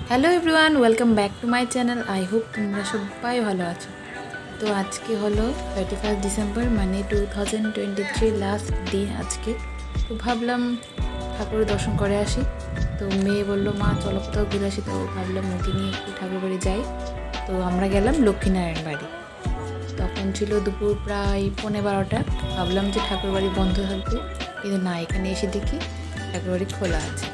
Hello everyone, welcome back to my channel. I hope তোমরা সবাই ভালো আছো। তো আজকে হলো 31 ডিসেম্বর, মানে 2023 লাস্ট দিন আজকে। তো ভাবলাম ঠাকুরের দর্শন করে আসি। তো মেয়ে বললো, মা চলো কোথাও ঘুরে আসি। তো ভাবলাম ওকে নিয়ে একটু ঠাকুর বাড়ি যাই। তো আমরা গেলাম লক্ষ্মীনারায়ণ বাড়ি। তখন ছিল দুপুর প্রায় 11:15। ভাবলাম যে ঠাকুর বাড়ি বন্ধ থাকবে, কিন্তু না, এখানে এসে দেখি ঠাকুর বাড়ি খোলা আছে।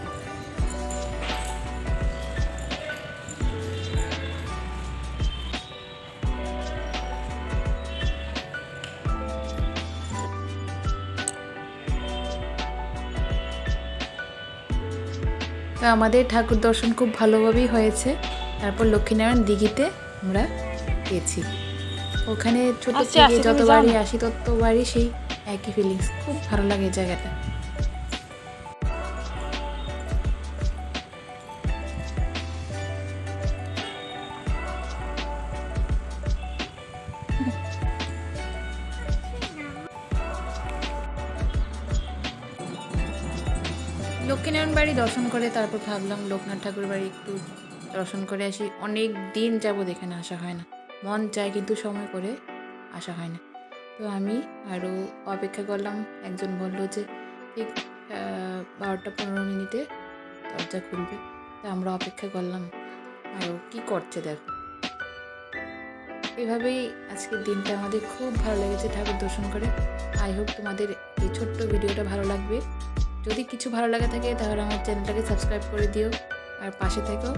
তো আমাদের ঠাকুর দর্শন খুব ভালোভাবেই হয়েছে। তারপর লক্ষ্মীনারায়ণ দিঘিতে আমরা গেছি। ওখানে ছোট থেকে যতবারই আসি ততবারই সেই একই ফিলিংস, খুব ভালো লাগে এই জায়গাটা। লক্ষ্মীনারায়ণ বাড়ি দর্শন করে তারপর ভাবলাম লোকনাথ ঠাকুর বাড়ি একটু দর্শন করে আসি। অনেক দিন যাবত এখানে আসা হয় না, মন চায় কিন্তু সময় করে আসা হয় না। তো আমি আরও অপেক্ষা করলাম। একজন বললো যে ঠিক 12টা 15 মিনিটে দরজা খুলবে। তো আমরা অপেক্ষা করলাম, আরও কি করছে দেখো। এভাবেই আজকের দিনটা আমাদের খুব ভালো লেগেছে ঠাকুর দর্শন করে। আই হোপ তোমাদের এই ছোট্ট ভিডিওটা ভালো লাগবে। যদি কিছু ভালো লাগে থাকে তাহলে আমার চ্যানেলটাকে সাবস্ক্রাইব করে দিও আর পাশে থেকো।